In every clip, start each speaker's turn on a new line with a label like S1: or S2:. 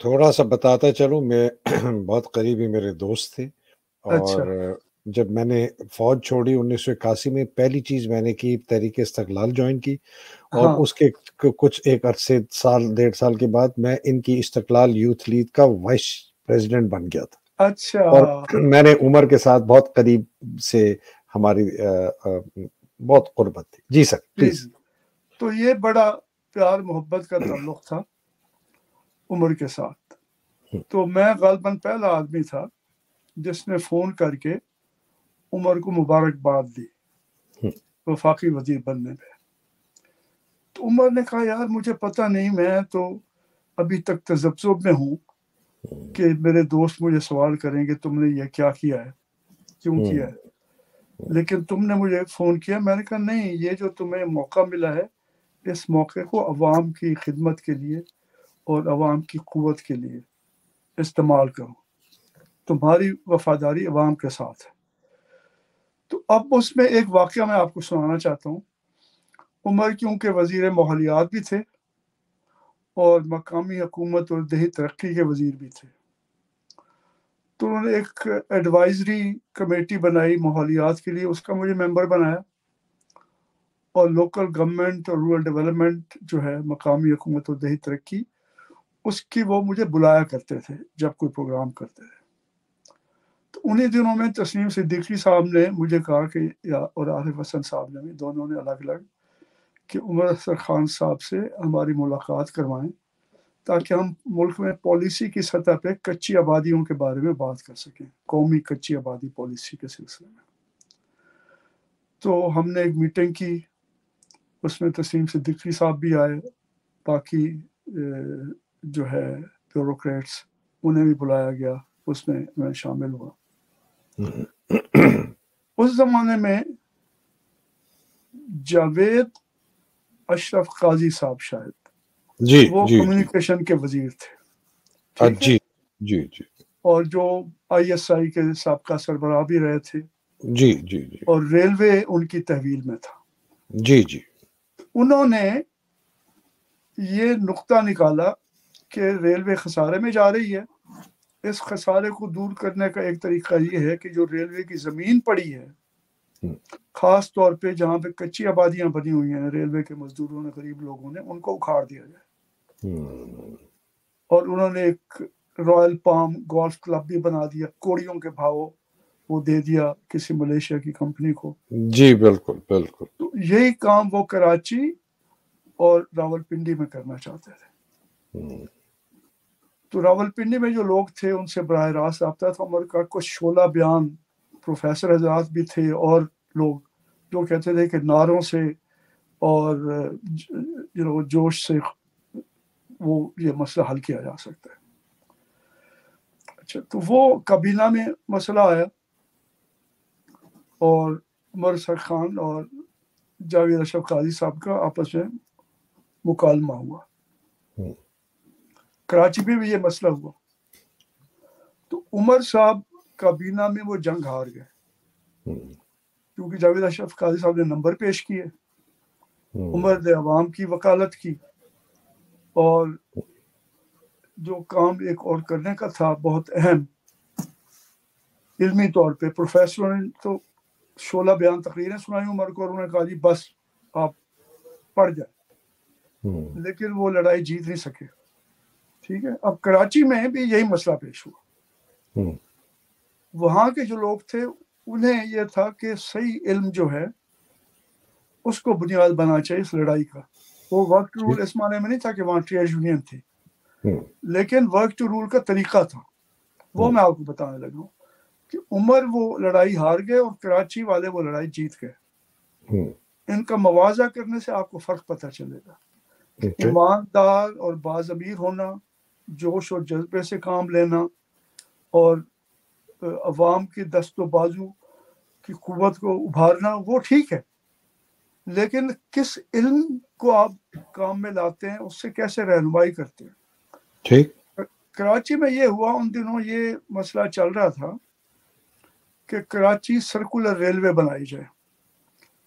S1: تھوڑا سا بتاتا چلوں، میں بہت قریبی میرے دوست تھے،
S2: اچھا
S1: اور جب میں نے فوج چھوڑی 1981 میں، پہلی چیز میں نے کی تحریک استقلال جوائن کی، اور
S2: ہاں
S1: اس کے کچھ ایک عرصے ڈیڑھ سال کے بعد میں ان کی استقلال یوتھ لیگ کا وائس پریزیڈنٹ بن گیا تھا،
S2: اچھا
S1: اور میں نے عمر کے ساتھ بہت قریب سے ہماری بہت قربت تھی. جی سر
S2: جی
S1: پلیز.
S2: جی. تو یہ بڑا پیار محبت کا تعلق تھا عمر کے ساتھ. تو میں غالباً پہلا آدمی تھا جس نے فون کر کے عمر کو مبارکباد دی وفاقی وزیر بننے پہ. تو عمر نے کہا یار مجھے پتہ نہیں، میں تو ابھی تک تذبذب میں ہوں کہ میرے دوست مجھے سوال کریں گے تم نے یہ کیا کیا ہے، کیوں کیا ہے، لیکن تم نے مجھے فون کیا. میں نے کہا نہیں، یہ جو تمہیں موقع ملا ہے اس موقع کو عوام کی خدمت کے لیے اور عوام کی قوت کے لیے استعمال کرو، تمہاری وفاداری عوام کے ساتھ ہے. تو اب اس میں ایک واقعہ میں آپ کو سنانا چاہتا ہوں. عمر کیونکہ وزیر ماحولیات بھی تھے اور مقامی حکومت اور دیہی ترقی کے وزیر بھی تھے، تو انہوں نے ایک ایڈوائزری کمیٹی بنائی ماحولیات کے لیے، اس کا مجھے ممبر بنایا، اور لوکل گورنمنٹ اور رورل ڈیولپمنٹ جو ہے مقامی حکومت اور دیہی ترقی، اس کی وہ مجھے بلایا کرتے تھے جب کوئی پروگرام کرتے تھے. تو انہی دنوں میں تسنیم صدیقی صاحب نے مجھے کہا کہ اور عارف حسن صاحب نے بھی، دونوں نے الگ الگ، کہ عمر اکثر خان صاحب سے ہماری ملاقات کروائیں تاکہ ہم ملک میں پالیسی کی سطح پہ کچی آبادیوں کے بارے میں بات کر سکیں، قومی کچی آبادی پالیسی کے سلسلے میں. تو ہم نے ایک میٹنگ کی، اس میں تسنیم صدیقی صاحب بھی آئے، باقی جو ہے بیوروکریٹس انہیں بھی بلایا گیا، اس میں میں شامل ہوا. اس زمانے میں جاوید اشرف قاضی صاحب شاید
S1: جی
S2: وہ
S1: جی
S2: کمیونیکیشن کے وزیر تھے، ٹھیک ہے،
S1: جی جی جی
S2: اور جو ISI کے سابقہ سربراہ بھی رہے تھے،
S1: جی جی جی
S2: اور ریلوے ان کی تحویل میں تھا.
S1: جی جی
S2: انہوں نے یہ نقطہ نکالا کہ ریلوے خسارے میں جا رہی ہے، اس خسارے کو دور کرنے کا ایک طریقہ یہ ہے کہ جو ریلوے کی زمین پڑی ہے، خاص طور پہ جہاں پہ کچی آبادیاں بنی ہوئی ہیں ریلوے کے مزدوروں نے، غریب لوگوں نے، ان کو اکھاڑ دیا جائے. اور انہوں نے ایک رائل پام گولف کلب بھی بنا دیا، کوڑیوں کے بھاؤ وہ دے دیا کسی ملیشیا کی کمپنی کو.
S1: جی بالکل بالکل.
S2: تو یہی کام وہ کراچی اور راولپنڈی میں کرنا چاہتے تھے. تو راولپنڈی میں جو لوگ تھے ان سے براہ راست رابطہ تھا عمر کا. کچھ شعلہ بیان پروفیسر حضرات بھی تھے اور لوگ جو کہتے تھے کہ نعروں سے اور جوش سے وہ یہ مسئلہ حل کیا جا سکتا ہے. اچھا، تو وہ کابینہ میں مسئلہ آیا اور عمر اکثر خان اور جاوید اشرف قاضی صاحب کا آپس میں مکالمہ ہوا. کراچی میں بھی یہ مسئلہ ہوا. تو عمر صاحب کابینہ میں وہ جنگ ہار گئے کیونکہ جاوید اشرف قاضی صاحب نے نمبر پیش کیے، عمر نے عوام کی وکالت کی، اور جو کام ایک اور کرنے کا تھا بہت اہم علمی طور پہ، پروفیسروں نے تو شعلہ بیان تقریریں سنائی عمر کو، اور انہوں نے کہا جی بس آپ پڑھ جائیں، لیکن وہ لڑائی جیت نہیں سکے. ٹھیک ہے، اب کراچی میں بھی یہی مسئلہ پیش ہوا. وہاں کے جو لوگ تھے انہیں یہ تھا کہ صحیح علم جو ہے اس کو بنیاد بنانا چاہیے اس لڑائی کا. وہ ورک ٹو رول اس معنی میں نہیں تھا کہ وہاں ٹریڈ یونین تھی، لیکن ورک ٹو رول کا طریقہ تھا. وہ میں آپ کو بتانے لگا ہوں کہ عمر وہ لڑائی ہار گئے اور کراچی والے وہ لڑائی جیت گئے. ان کا موازنہ کرنے سے آپ کو فرق پتہ چلے گا کہ ایماندار اور باضمیر ہونا، جوش اور جذبے سے کام لینا، اور عوام کی دست و بازو کی قوت کو ابھارنا وہ ٹھیک ہے، لیکن کس علم کو آپ کام میں لاتے ہیں، اس سے کیسے رہنمائی کرتے ہیں.
S1: ٹھیک.
S2: کراچی میں یہ ہوا، ان دنوں یہ مسئلہ چل رہا تھا کہ کراچی سرکولر ریلوے بنائی جائے.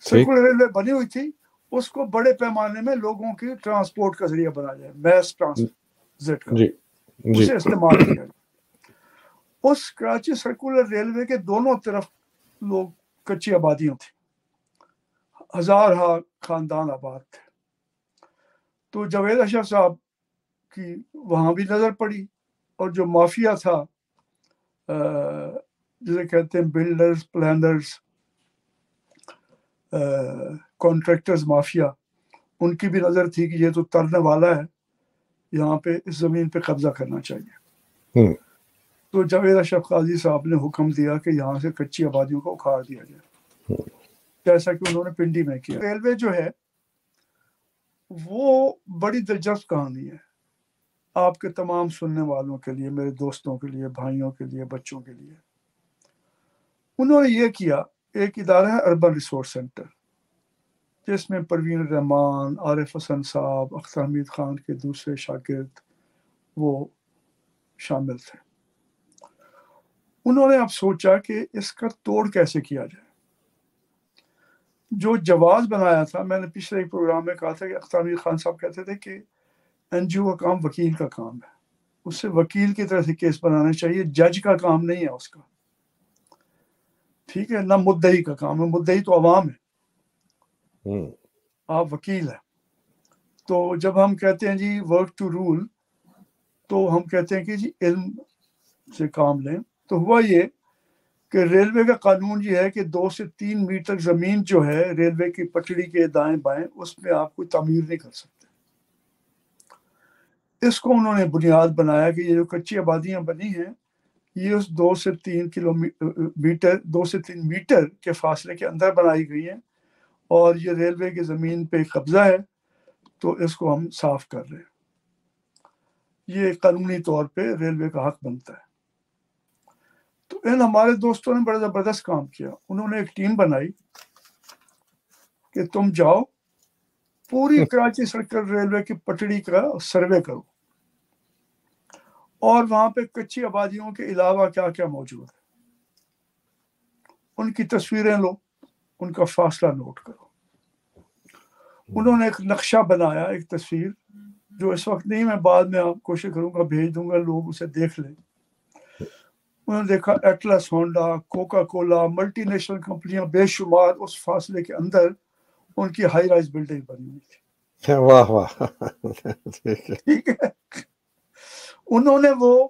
S2: سرکولر ریلوے بنی ہوئی تھی، اس کو بڑے پیمانے میں لوگوں کی ٹرانسپورٹ کا ذریعہ بنا جائے، میس ٹرانسٹ کا. اسے استعمال کیا. اس کراچی سرکولر ریلوے کے دونوں طرف لوگ کچی آبادیاں تھیں, ہزارہ خاندان آباد تھے. تو جاوید اشرف صاحب کی وہاں بھی نظر پڑی, اور جو مافیا تھا جسے کہتے ہیں بلڈرز, پلانرز, کانٹریکٹرز مافیا, ان کی بھی نظر تھی کہ یہ تو ترنے والا ہے, یہاں پہ اس زمین پہ قبضہ کرنا چاہیے. تو جاوید اشرف قاضی صاحب نے حکم دیا کہ یہاں سے کچی آبادیوں کو اکھاڑ دیا جائے, جیسا کہ انہوں نے پنڈی میں کیا. ریلوے جو ہے وہ بڑی دلچسپ کہانی ہے آپ کے تمام سننے والوں کے لیے, میرے دوستوں کے لیے, بھائیوں کے لیے, بچوں کے لیے. انہوں نے یہ کیا, ایک ادارہ ہے اربن ریسورس سینٹر, جس میں پروین الرحمان, عارف حسن صاحب, اختر حمید خان کے دوسرے شاگرد وہ شامل تھے. انہوں نے اب سوچا کہ اس کا توڑ کیسے کیا جائے. جو جواز بنایا تھا, میں نے پچھلے ایک پروگرام میں کہا تھا کہ اختر حمید خان صاحب کہتے تھے کہ این جی او کا کام وکیل کا کام ہے, اس سے وکیل کی طرح سے کیس بنانا چاہیے, جج کا کام نہیں ہے اس کا, ٹھیک ہے, نہ مدعی کا کام ہے, مدعی تو عوام ہے, آپ وکیل ہیں. تو جب ہم کہتے ہیں جی ورک ٹو رول, تو ہم کہتے ہیں کہ جی علم سے کام لیں. تو ہوا یہ کہ ریلوے کا قانون یہ ہے کہ 2 سے 3 میٹر زمین جو ہے ریلوے کی پٹڑی کے دائیں بائیں, اس میں آپ کوئی تعمیر نہیں کر سکتے. اس کو انہوں نے بنیاد بنایا کہ یہ جو کچی آبادیاں بنی ہیں یہ اس 2 سے 3 میٹر کے فاصلے کے اندر بنائی گئی ہیں, اور یہ ریلوے کی زمین پہ قبضہ ہے, تو اس کو ہم صاف کر رہے ہیں. یہ قانونی طور پہ ریلوے کا حق بنتا ہے. تو ان ہمارے دوستوں نے بڑا زبردست کام کیا. انہوں نے ایک ٹیم بنائی کہ تم جاؤ پوری کراچی سرکل ریلوے کی پٹڑی کا سروے کرو, اور وہاں پہ کچی آبادیوں کے علاوہ کیا کیا موجود ہے ان کی تصویریں لو, ان کا فاصلہ نوٹ کرو. انہوں نے ایک نقشہ بنایا, ایک تصویر, جو اس وقت نہیں, میں بعد میں آپ کوشش کروں گا بھیج دوں گا, لوگ اسے دیکھ لیں. انہوں نے دیکھا Atlas, Honda, Coca Cola, multi national کمپنیاں بے شمار اس فاصلے کے اندر ان کی ہائی رائز بلڈنگ بنی ہوئی تھی.
S1: واہ واہ,
S2: ٹھیک ہے. انہوں نے وہ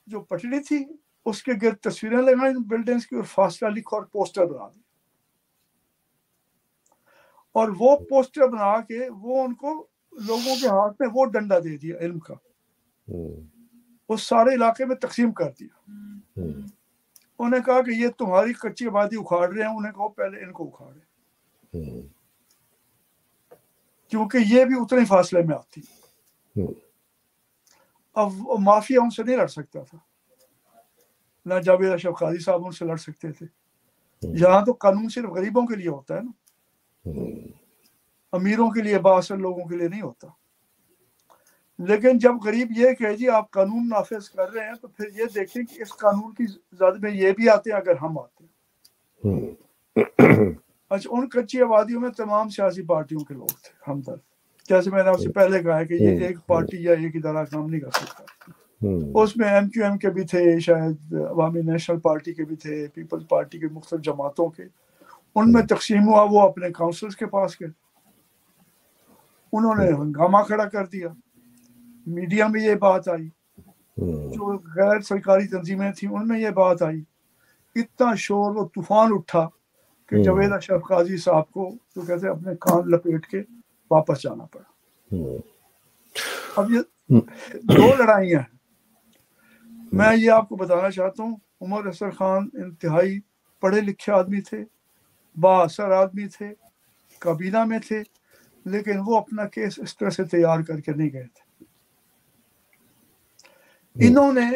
S2: جو پٹڑی تھی اس کے گرد تصویریں لگائیں بلڈنگز کی, اور فاصلہ لکھا اور پوسٹر بنا دی. اور وہ پوسٹر بنا کے وہ ان کو لوگوں کے ہاتھ میں وہ ڈنڈا دے دیا علم کا, اس سارے علاقے میں تقسیم کر دیا. انہوں نے کہا کہ یہ تمہاری کچی آبادی اکھاڑ رہے ہیں, انہیں کہو پہلے ان کو اکھاڑے, کیونکہ یہ بھی اتنے فاصلے میں آتی. اب مافیا ان سے نہیں لڑ سکتا تھا, نہ جاوید اشرف قاضی صاحب ان سے لڑ سکتے تھے. یہاں تو قانون صرف غریبوں کے لیے ہوتا ہے نا, امیروں کے لیے, بااثر لوگوں کے لیے نہیں ہوتا. لیکن جب غریب یہ کہ جی آپ قانون نافذ کر رہے ہیں, تو پھر یہ دیکھیں کہ اس قانون کی زد میں یہ بھی آتے ہیں اگر ہم آتے ہیں. اچھا, ان کچی آبادیوں میں تمام سیاسی پارٹیوں کے لوگ تھے ہمدرد. جیسے میں نے آپ سے پہلے کہا ہے کہ یہ ایک پارٹی یا ایک ادارہ کام نہیں کر سکتا. اس میں ایم کیو ایم کے بھی تھے, شاید عوامی نیشنل پارٹی کے بھی تھے, پیپلز پارٹی کے مختلف جماعتوں کے. ان میں تقسیم ہوا, وہ اپنے کاؤنسلز کے پاس گئے, انہوں نے ہنگامہ کھڑا کر دیا. میڈیا میں یہ بات آئی, جو غیر سرکاری تنظیمیں تھیں ان میں یہ بات آئی. اتنا شور و طوفان اٹھا کہ جاوید اشرف قاضی صاحب کو جو کہتے ہیں اپنے کان لپیٹ کے واپس جانا پڑا. اب یہ 2 لڑائیاں ہیں. میں یہ آپ کو بتانا چاہتا ہوں, عمر اثر خان انتہائی پڑھے لکھے آدمی تھے, با اثر آدمی تھے, کابینہ میں تھے, لیکن وہ اپنا کیس اس طرح سے تیار کر کے نہیں گئے تھے. انہوں نے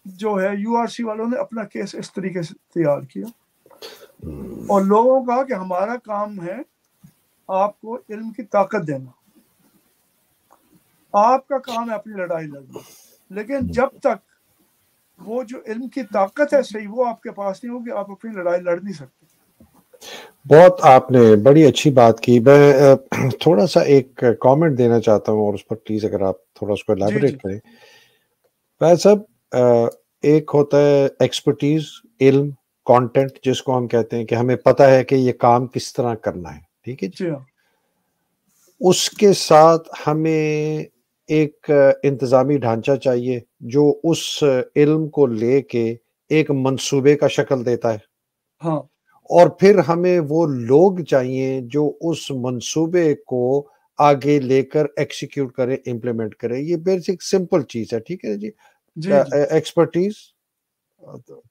S2: جو ہے یو آر سی والوں نے اپنا کیس اس طریقے سے تیار کیا, اور لوگوں کو کہا کہ ہمارا کام ہے آپ کو علم کی طاقت دینا, آپ کا کام ہے اپنی لڑائی لڑنا, لیکن جب تک وہ جو علم کی طاقت ہے صحیح وہ آپ کے پاس نہیں ہوگی, آپ اپنی لڑائی لڑ نہیں سکتے.
S1: بہت آپ نے بڑی اچھی بات کی. میں تھوڑا سا ایک کامنٹ دینا چاہتا ہوں, اور اس پر پلیز اگر آپ تھوڑا اس کو الیبوریٹ کریں. فیض صاحب ایک ہوتا ہے ایکسپرٹیز، علم، کانٹینٹ جس کو ہم کہتے ہیں کہ ہمیں پتہ ہے کہ یہ کام کس طرح کرنا ہے، ٹھیک ہے جی.
S2: جی ہاں
S1: اس کے ساتھ ہمیں ایک انتظامی ڈھانچہ چاہیے جو اس علم کو لے کے ایک منصوبے کا شکل دیتا ہے،
S2: ہاں
S1: اور پھر ہمیں وہ لوگ چاہیے جو اس منصوبے کو آگے لے کر ایکسیکیوٹ کرے، امپلیمنٹ کرے. یہ بیسک سمپل چیز ہے، ٹھیک ہے جی.
S2: جی جی
S1: ایکسپرٹیز،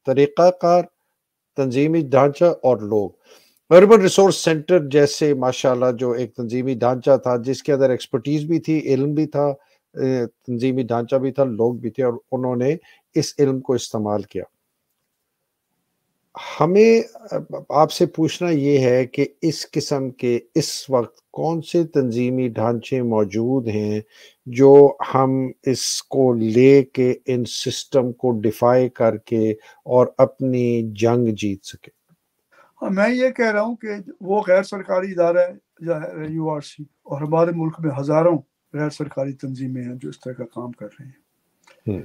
S1: طریقہ کار، تنظیمی ڈھانچہ اور لوگ. اربن ریسورس سینٹر جیسے ماشاءاللہ جو ایک تنظیمی ڈھانچہ تھا جس کے اندر ایکسپرٹیز بھی تھی، علم بھی تھا، تنظیمی ڈھانچہ بھی تھا، لوگ بھی تھے، اور انہوں نے اس علم کو استعمال کیا. ہمیں آپ سے پوچھنا یہ ہے کہ اس قسم کے اس وقت کون سے تنظیمی ڈھانچے موجود ہیں جو ہم اس کو لے کے ان سسٹم کو ڈیفائی کر کے اور اپنی جنگ جیت سکے.
S2: ہاں میں یہ کہہ رہا ہوں کہ وہ غیر سرکاری ادارہ ہے یو آر سی، اور ہمارے ملک میں ہزاروں غیر سرکاری تنظیمیں ہیں جو اس طرح کا کام کر رہے ہیں.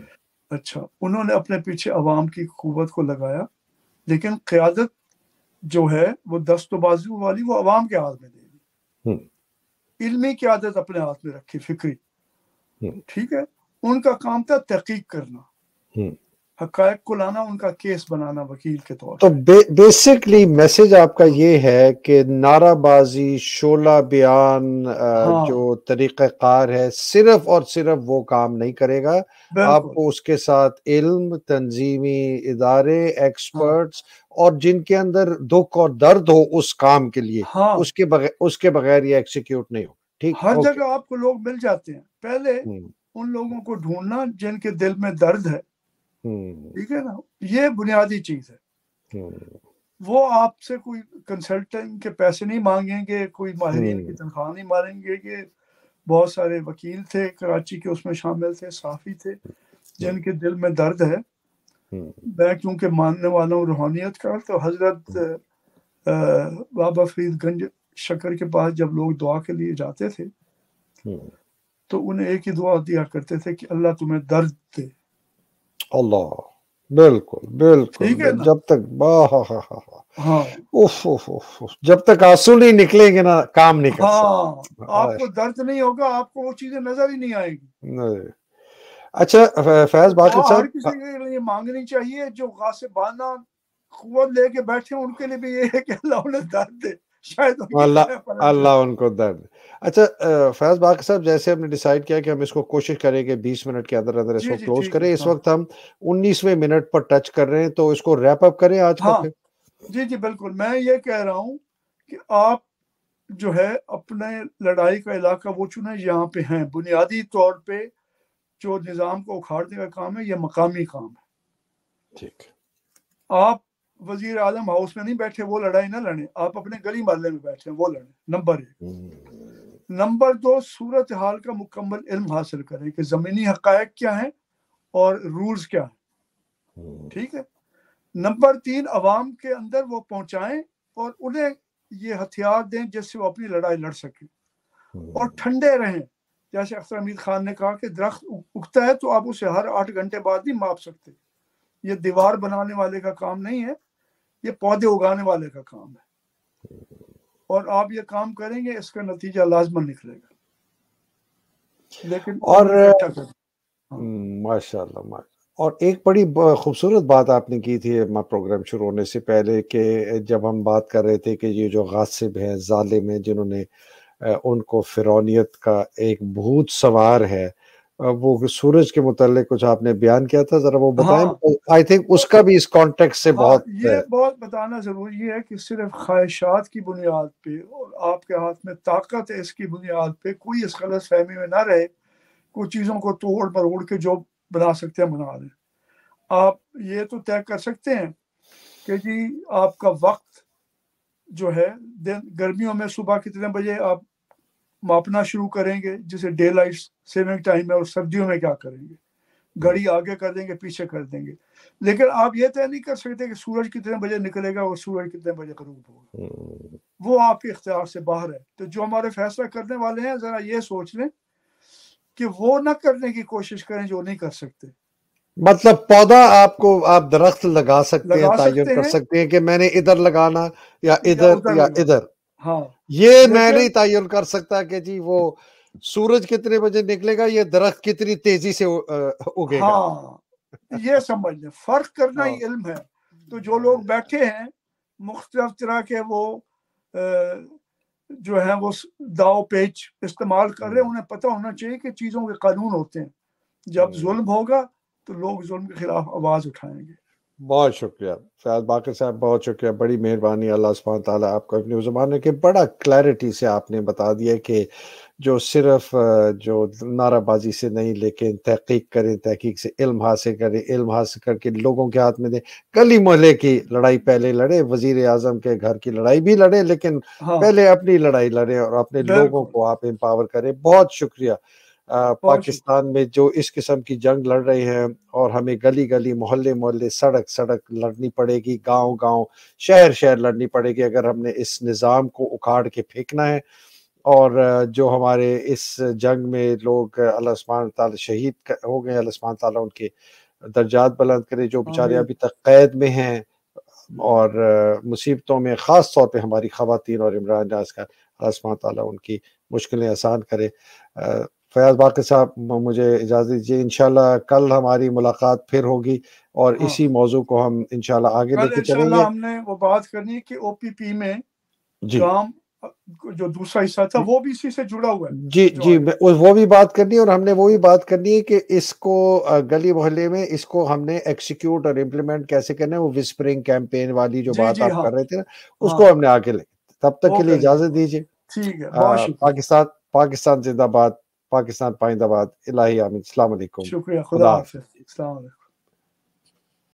S2: اچھا، انہوں نے اپنے پیچھے عوام کی قوت کو لگایا، لیکن قیادت جو ہے وہ دست و بازو والی وہ عوام کے ہاتھ میں دے دی. علمی قیادت اپنے ہاتھ میں رکھی، فکری، ٹھیک ہے. ان کا کام تھا تحقیق کرنا، حقائق کو لانا، ان کا کیس بنانا وکیل کے طور
S1: تو
S2: پہ.
S1: بیسکلی میسج آپ کا یہ ہے کہ نعرہ بازی، شعلہ بیان،
S2: ہاں
S1: جو طریقہ کار ہے، صرف اور صرف وہ کام نہیں کرے گا. آپ
S2: بالکل
S1: کو اس کے ساتھ علم، تنظیمی ادارے،
S2: ہاں
S1: ایکسپرٹس، اور جن کے اندر دکھ اور درد ہو اس کام کے لیے،
S2: ہاں
S1: اس کے بغیر یہ ایکسیکیوٹ نہیں ہو. ٹھیک،
S2: ہر
S1: اوکے.
S2: جگہ آپ کو لوگ مل جاتے ہیں. پہلے ان لوگوں کو ڈھونڈنا جن کے دل میں درد ہے، ٹھیک ہے نا، یہ بنیادی چیز ہے. وہ آپ سے کوئی کنسلٹنگ کے پیسے نہیں مانگیں گے، کوئی ماہرین کی تنخواہ نہیں مانیں گے. کہ بہت سارے وکیل تھے کراچی کے، اس میں شامل تھے، صحافی تھے جن کے دل میں درد ہے. میں کیونکہ ماننے والا ہوں روحانیت کا، تو حضرت بابا فرید گنج شکر کے پاس جب لوگ دعا کے لیے جاتے تھے تو انہیں ایک ہی دعا دیا کرتے تھے کہ اللہ تمہیں درد دے.
S1: اللہ، بالکل بالکل.
S2: ٹھیک ہے نا.
S1: جب تک
S2: ہاں
S1: جب تک آنسو نہیں نکلیں گے نا کام نہیں کر
S2: ہاں
S1: سکتے.
S2: آپ کو درد نہیں ہوگا، آپ کو وہ چیزیں نظر ہی نہیں آئے گی.
S1: اچھا فیض باقر
S2: دعا ہر
S1: صاحب،
S2: کسی کے لیے مانگنی چاہیے. جو غاصبانہ قوت لے کے بیٹھے ہیں ان کے لیے بھی یہ ہے کہ اللہ انہیں درد دے، شاید ان کی
S1: اللہ
S2: کمریں پلٹ
S1: اللہ
S2: جائیں.
S1: ان کو درد. اچھا فیض باقر صاحب، جیسے ہم نے ڈیسائیڈ کیا کہ ہم اس کو کوشش کریں کہ 20 منٹ کے اندر اندر اس
S2: جی
S1: کو
S2: جی
S1: کلوز
S2: ٹھیک ہے.
S1: کریں. اس
S2: ہاں
S1: وقت ہم 19ویں منٹ پر ٹچ کر رہے ہیں، تو اس کو ریپ اپ کریں آج کا.
S2: ہاں
S1: پھر
S2: جی جی بالکل. میں یہ کہہ رہا ہوں کہ آپ جو ہے اپنے لڑائی کا علاقہ وہ چنیں یہاں پہ ہیں. بنیادی طور پہ جو نظام کو اکھاڑنے کا کام ہے یہ مقامی کام ہے.
S1: ٹھیک.
S2: آپ وزیر اعظم ہاؤس میں نہیں بیٹھے وہ لڑائی نہ لڑیں، آپ اپنے گلی محلے میں بیٹھے وہ لڑیں. نمبر 1. نمبر 2، صورتحال کا مکمل علم حاصل کریں کہ زمینی حقائق کیا ہیں اور رولز کیا ہیں. ٹھیک ہے. نمبر 3، عوام کے اندر وہ پہنچائیں اور انہیں یہ ہتھیار دیں جس سے وہ اپنی لڑائی لڑ سکیں. اور ٹھنڈے رہیں. جیسے اختر حمید خان نے کہا کہ درخت اگتا ہے تو آپ اسے ہر 8 گھنٹے بعد نہیں ماپ سکتے. یہ دیوار بنانے والے کا کام نہیں ہے، یہ پودے اگانے والے کا کام ہے. اور آپ یہ کام کریں گے اس کا نتیجہ لازماً نکلے گا، لیکن
S1: اور
S2: علم اکٹھا کریں.
S1: ماشاء اللہ. اور ایک بڑی خوبصورت بات آپ نے کی تھی پروگرام شروع ہونے سے پہلے، کہ جب ہم بات کر رہے تھے کہ یہ جو غاصب ہیں، ظالم ہیں، جنہوں نے ان کو فرعونیت کا ایک بھوت سوار ہے، وہ سورج کے متعلق کچھ آپ نے بیان کیا تھا، ذرا وہ بتائیں. آئی تھنک اس کا بھی اس کانٹیکس سے
S2: ہاں
S1: بہت
S2: یہ بہت بتانا ضروری ہے کہ صرف خواہشات کی بنیاد پہ اور آپ کے ہاتھ میں طاقت ہے اس کی بنیاد پہ کوئی اس غلط فہمی میں نہ رہے. کچھ چیزوں کو توڑ مروڑ کے جو بنا سکتے ہیں بنا دیں. آپ یہ تو طے کر سکتے ہیں کہ جی آپ کا وقت جو ہے گرمیوں میں صبح کتنے بجے آپ ماپنا شروع کریں گے جسے ڈے لائٹ سیونگ ٹائم ہے، اور سردیوں میں کیا کریں گے، گھڑی آگے کر دیں گے پیچھے کر دیں گے. لیکن آپ یہ طے نہیں کر سکتے کہ سورج کتنے بجے نکلے گا اور سورج کتنے بجے غروب ہوگا. وہ آپ کے اختیار سے باہر ہے. تو جو ہمارے فیصلہ کرنے والے ہیں ذرا یہ سوچ لیں کہ وہ نہ کرنے کی کوشش کریں جو نہیں کر سکتے.
S1: مطلب پودا آپ کو آپ درخت لگا سکتے ہیں،
S2: لگا
S1: تعین
S2: سکتے
S1: کر
S2: ہیں
S1: سکتے ہیں کہ میں نے ادھر لگانا یا
S2: یا
S1: ادھر
S2: ادھر
S1: یا
S2: لگانا،
S1: ادھر،
S2: ہاں
S1: یہ میں
S2: لیکن
S1: نہیں تعین کر سکتا کہ جی وہ سورج کتنے بجے نکلے گا، یہ درخت کتنی تیزی سے اگے گا۔
S2: ہاں یہ سمجھ لیں، فرق کرنا
S1: ہاں
S2: ہی علم ہے۔ تو جو لوگ بیٹھے ہیں مختلف طرح کے وہ جو ہیں وہ داؤ پیچ استعمال کر رہے ہیں، انہیں پتہ ہونا چاہیے کہ چیزوں کے قانون ہوتے ہیں، جب ظلم ہوگا تو لوگ ظلم کے خلاف آواز اٹھائیں گے۔
S1: بہت شکریہ فیاض باقر صاحب، بہت شکریہ، بڑی مہربانی، اللہ سبحانہ تعالیٰ آپ کو اپنی زبان کے بڑا کلیئرٹی سے آپ نے بتا دیا کہ جو صرف جو نعرہ بازی سے نہیں، لیکن تحقیق کریں، تحقیق سے علم حاصل کریں، علم حاصل کر کے لوگوں کے ہاتھ میں دیں، گلی محلے کی لڑائی پہلے لڑے، وزیر اعظم کے گھر کی لڑائی بھی لڑے، لیکن
S2: ہاں
S1: پہلے اپنی لڑائی لڑیں اور اپنے لوگوں
S2: بالکل،
S1: کو آپ امپاور کریں۔ بہت شکریہ۔
S2: بہت شکریہ۔
S1: پاکستان میں جو اس قسم کی جنگ لڑ رہے ہیں، اور ہمیں گلی گلی، محلے محلے، سڑک سڑک لڑنی پڑے گی، گاؤں گاؤں، شہر شہر لڑنی پڑے گی، اگر ہم نے اس نظام کو اکھاڑ کے پھینکنا ہے۔ اور جو ہمارے اس جنگ میں لوگ اللہ سبحانہ تعالیٰ شہید ہو گئے، اللہ سبحانہ تعالیٰ ان کے درجات بلند کرے، جو بیچارے
S2: آمین۔
S1: ابھی تک قید میں ہیں اور مصیبتوں میں، خاص طور پہ ہماری خواتین اور عمران جاز کا، اللہ سبحانہ تعالیٰ ان کی مشکلیں آسان کرے۔ فیاض باقر صاحب مجھے اجازت دیجیے، انشاءاللہ کل ہماری ملاقات پھر ہوگی اور
S2: ہاں
S1: اسی موضوع کو ہم انشاءاللہ آگے لے
S2: کل
S1: کے چلیں
S2: انشاءاللہ
S1: گے۔
S2: ہم نے وہ بات کرنی ہے کہ او پی پی میں
S1: جی
S2: کام جو دوسرا حصہ تھا وہ بھی اسی سے جڑا ہوا ہے
S1: جی
S2: جو
S1: جی،
S2: آگے۔
S1: وہ بھی بات کرنی ہے، اور ہم نے وہ بھی بات کرنی ہے کہ اس کو گلی محلے میں اس کو ہم نے ایکسیکیوٹ اور امپلیمنٹ کیسے کرنا ہے، وہ وسپرنگ کیمپین والی جو
S2: جی
S1: بات
S2: جی
S1: آپ
S2: ہاں
S1: کر رہے تھے نا، اس
S2: ہاں
S1: کو ہم نے آگے لے، تب تک
S2: وہ
S1: کے لیے
S2: کریں گے۔
S1: اجازت دیجیے۔
S2: ٹھیک ہے، بہت شکریہ،
S1: پاکستان زندہ باد، پاکستان پائندہ باد، الہی آمین، السلام علیکم،
S2: شکریہ، خدا
S1: خدا حافظ۔
S2: حافظ، السلام علیکم۔